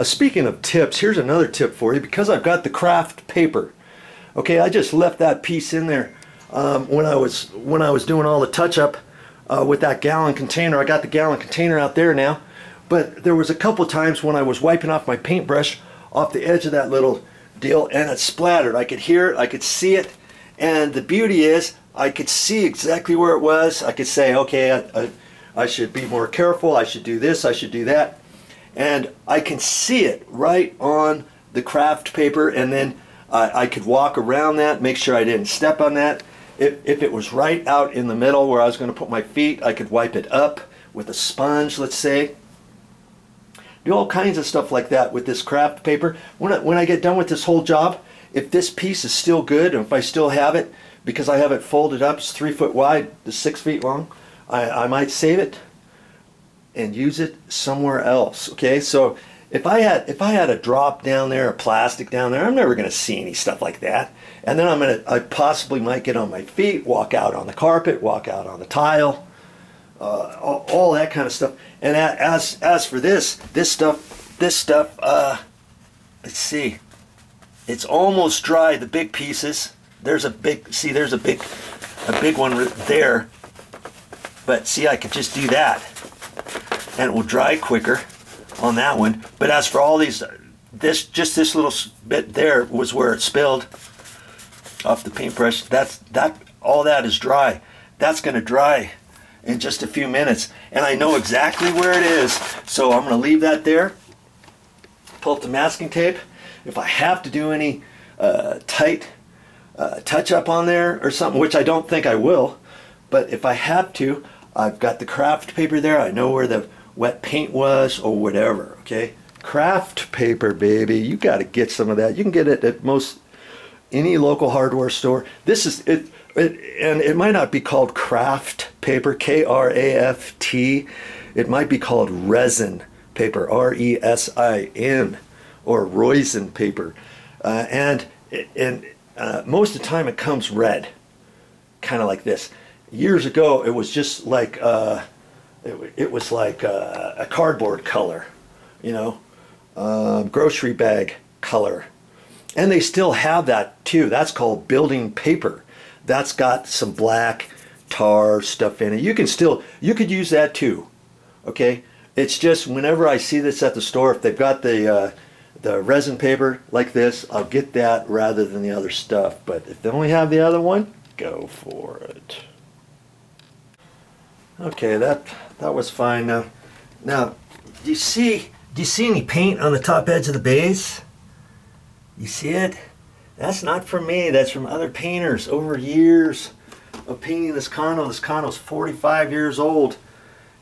Speaking of tips, here's another tip for you. Because I've got the craft paper, okay, I just left that piece in there when I was doing all the touch-up with that gallon container. I got the gallon container out there now, but there was a couple times when I was wiping off my paintbrush off the edge of that little deal, and it splattered. I could hear it, I could see it, and the beauty is I could see exactly where it was. I could say, okay, I should be more careful, I should do this, I should do that. And I can see it right on the craft paper, and then I could walk around that, make sure I didn't step on that. If it was right out in the middle where I was going to put my feet, I could wipe it up with a sponge, let's say. Do all kinds of stuff like that with this craft paper. When I get done with this whole job, if this piece is still good, and if I still have it, because I have it folded up, it's 3 foot wide, it's 6 feet long, I might save it and use it somewhere else. Okay, so if I had a drop down there, a plastic down there, I'm never going to see any stuff like that. And then I possibly might get on my feet, walk out on the carpet, walk out on the tile, all that kind of stuff. And as for this stuff, let's see, it's almost dry. The big pieces. There's a big one there. But see, I could just do that, and it will dry quicker on that one. But as for all these, just this little bit there was where it spilled off the paintbrush. All that is dry. That's going to dry in just a few minutes, and I know exactly where it is. So I'm going to leave that there. Pull up the masking tape. If I have to do any tight touch up on there or something, which I don't think I will, but if I have to, I've got the craft paper there. I know where the wet paint was or whatever. Okay, craft paper, baby. You got to get some of that. You can get it at most any local hardware store. This is it, and it might not be called craft paper, K-R-A-F-T. It might be called resin paper, R-E-S-I-N, or rosin paper, and most of the time it comes red, kind of like this. Years ago, it was just like it was like a cardboard color, you know, grocery bag color, and they still have that too. That's called building paper. That's got some black tar stuff in it. You could use that too. Okay, it's just whenever I see this at the store, if they've got the resin paper like this, I'll get that rather than the other stuff. But if they only have the other one, go for it. Okay, that was fine. Now, do you see any paint on the top edge of the base? You see it? That's not from me. That's from other painters over years of painting this condo. This condo's 45 years old,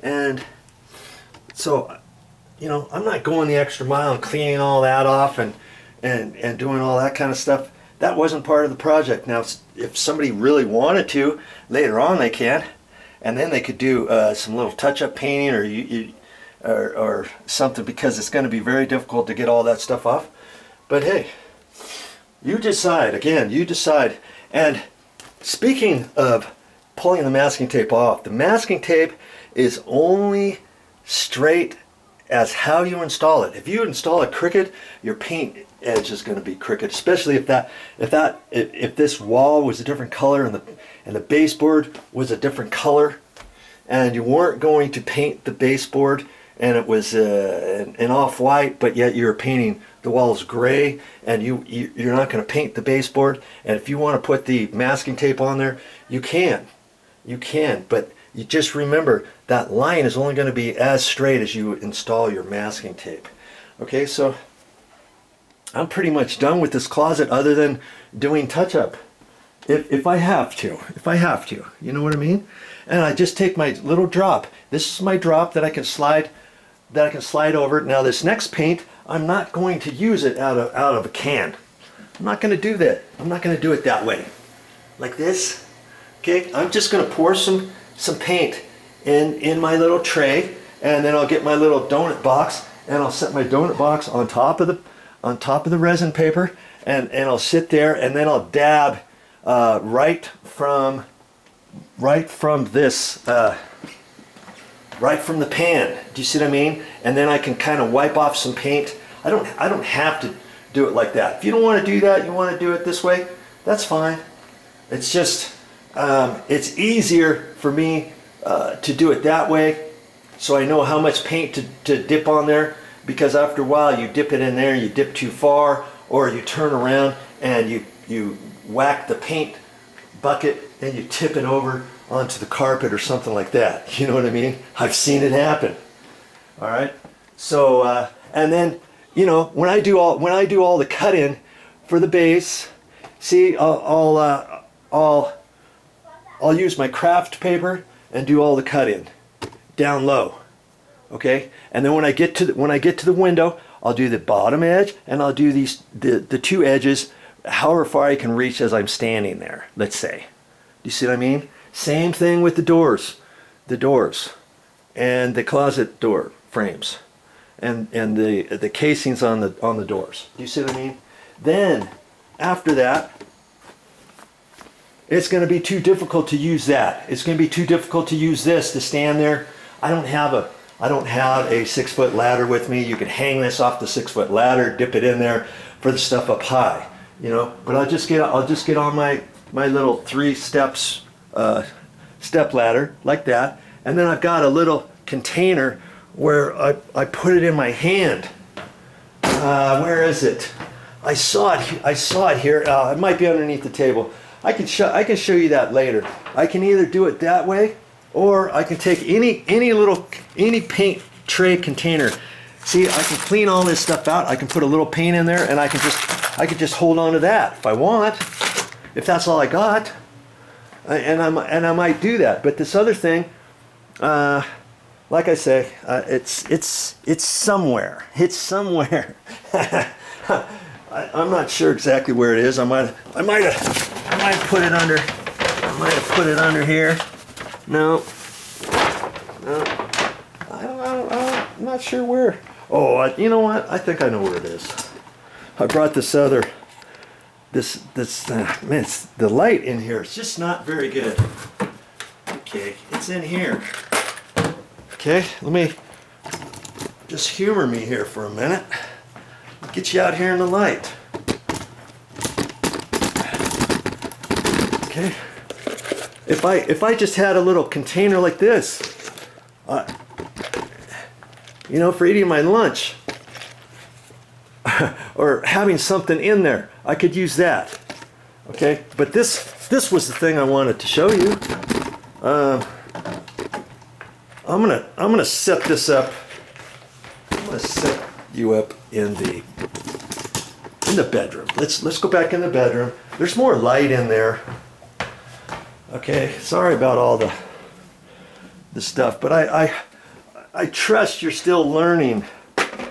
and so, you know, I'm not going the extra mile and cleaning all that off and doing all that kind of stuff. That wasn't part of the project. Now, if somebody really wanted to, later on they can. And then they could do some little touch-up painting or something, because it's going to be very difficult to get all that stuff off. But hey, you decide. Again, you decide. And speaking of pulling the masking tape off, the masking tape is only straight as how you install it. If you install it crooked, your paint edge is going to be crooked, especially if this wall was a different color and the baseboard was a different color, and you weren't going to paint the baseboard and it was an off-white, but yet you're painting the walls gray, and you're not going to paint the baseboard. And if you want to put the masking tape on there, you can, but you just remember that line is only going to be as straight as you install your masking tape. Okay, so I'm pretty much done with this closet, other than doing touch-up. If I have to, you know what I mean? And I just take my little drop. This is my drop that I can slide over. Now this next paint, I'm not going to use it out of a can. I'm not going to do that. I'm not going to do it that way, like this. Okay, I'm just going to pour some paint in my little tray, and then I'll get my little donut box, and I'll set my donut box on top of the resin paper, and I'll sit there, and then I'll dab right from this, right from the pan. Do you see what I mean? And then I can kind of wipe off some paint. I don't have to do it like that. If you don't want to do that, you want to do it this way, that's fine. It's just, it's easier for me to do it that way, so I know how much paint to dip on there, because after a while you dip it in there, you dip too far, or you turn around and you whack the paint bucket and you tip it over onto the carpet or something like that. You know what I mean? I've seen it happen. All right. So and then, you know, when I do all the cut in for the base, see, I'll use my craft paper and do all the cut in down low. Okay, and then when I get to the window, I'll do the bottom edge, and I'll do the two edges however far I can reach as I'm standing there, let's say. Do you see what I mean? Same thing with the doors and the closet door frames and the casings on the doors. Do you see what I mean? Then after that, it's going to be too difficult to use that. It's going to be too difficult to use this to stand there. I don't have a 6-foot ladder with me. You can hang this off the 6-foot ladder, dip it in there for the stuff up high, you know. But I'll just get on my little 3 steps step ladder like that, and then I've got a little container where I put it in my hand. Where is it? I saw it here. It might be underneath the table. I can show you that later. I can either do it that way, or I can take any paint tray container. See, I can clean all this stuff out. I can put a little paint in there, and I can just hold on to that if I want, if that's all I got. And I might do that. But this other thing, like I say, it's somewhere. It's somewhere. I'm not sure exactly where it is. I might have put it under. I might have put it under here. No. I'm not sure where. Oh, you know what? I think I know where it is. I brought this other. Man, the light in here is just not very good. Okay, it's in here. Okay, let me just humor me here for a minute. Get you out here in the light. Okay. If I just had a little container like this, you know, for eating my lunch, or having something in there, I could use that. Okay, but this was the thing I wanted to show you. I'm gonna set this up. I'm gonna set you up in the bedroom. Let's go back in the bedroom. There's more light in there. Okay, sorry about all the stuff, but I trust you're still learning.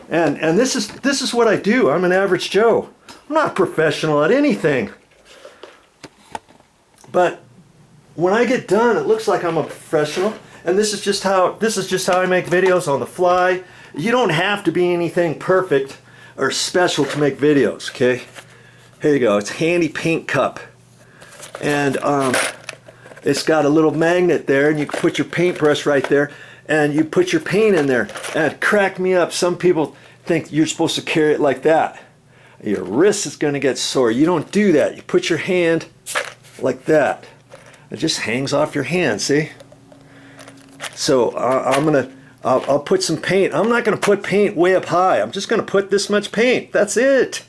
And this is what I do. I'm an average Joe. I'm not a professional at anything. But when I get done, it looks like I'm a professional. And this is just how I make videos on the fly. You don't have to be anything perfect or special to make videos, okay? Here you go. It's a handy paint cup. And it's got a little magnet there, and you can put your paintbrush right there, and you put your paint in there. And it cracked me up. Some people think you're supposed to carry it like that. Your wrist is going to get sore. You don't do that. You put your hand like that. It just hangs off your hand, see? So I'll put some paint. I'm not going to put paint way up high. I'm just going to put this much paint. That's it.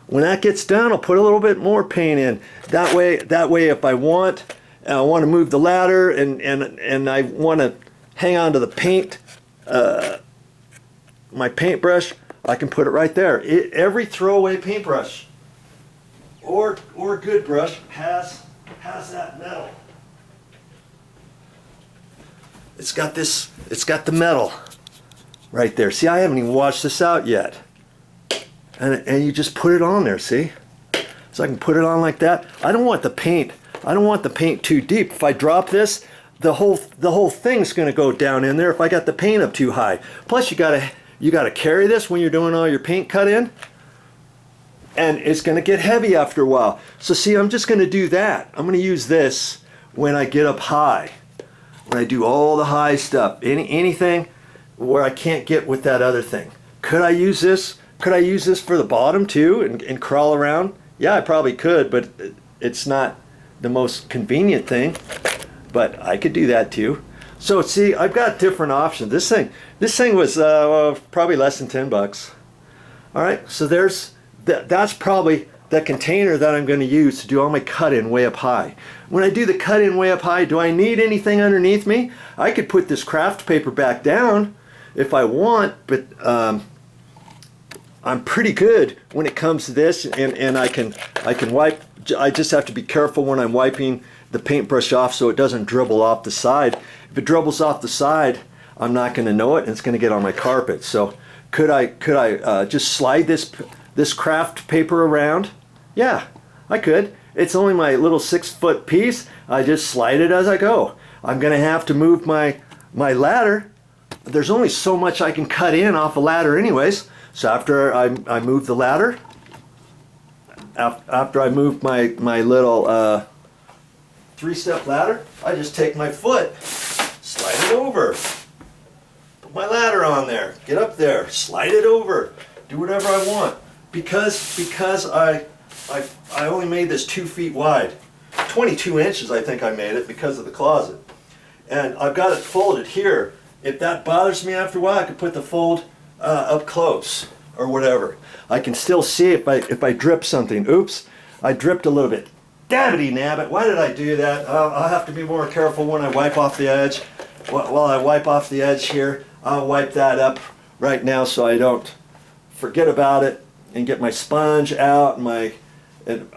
When that gets done, I'll put a little bit more paint in. That way, if I want to move the ladder and I want to hang on to the paint, my paintbrush, I can put it right there. Every throwaway paintbrush or good brush has that metal. It's got the metal right there. See, I haven't even washed this out yet. And you just put it on there, see? So I can put it on like that. I don't want the paint too deep. If I drop this, the whole thing's going to go down in there if I got the paint up too high. Plus you got to carry this when you're doing all your paint cut in. And it's going to get heavy after a while. So see, I'm just going to do that. I'm going to use this when I get up high. When I do all the high stuff. Anything where I can't get with that other thing. Could I use this Could I use this for the bottom too and crawl around? Yeah, I probably could, but it's not the most convenient thing. But I could do that too. So see, I've got different options. This thing was probably less than 10 bucks. All right, so that's probably the container that I'm going to use to do all my cut-in way up high. When I do the cut-in way up high, do I need anything underneath me? I could put this craft paper back down if I want, but I'm pretty good when it comes to this, and I can wipe. I just have to be careful when I'm wiping the paintbrush off so it doesn't dribble off the side. If it dribbles off the side, I'm not going to know it, and it's going to get on my carpet. So could I just slide this craft paper around? Yeah, I could. It's only my little 6-foot piece. I just slide it as I go. I'm going to have to move my ladder. There's only so much I can cut in off a ladder anyways. So after I move the ladder, after I move my little 3-step ladder, I just take my foot, slide it over, put my ladder on there, get up there, slide it over, do whatever I want. Because I only made this 2 feet wide, 22 inches I think I made it because of the closet. And I've got it folded here. If that bothers me after a while, I can put the fold up close or whatever. I can still see if I drip something. Oops, I dripped a little bit. Dabbity nabbit, why did I do that? I'll have to be more careful when I wipe off the edge. While I wipe off the edge here, I'll wipe that up right now so I don't forget about it and get my sponge out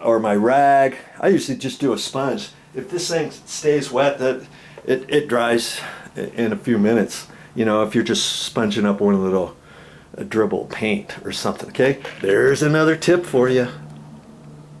or my rag. I usually just do a sponge. If this thing stays wet, it dries in a few minutes. You know, if you're just sponging up one little dribble paint or something. Okay, there's another tip for you.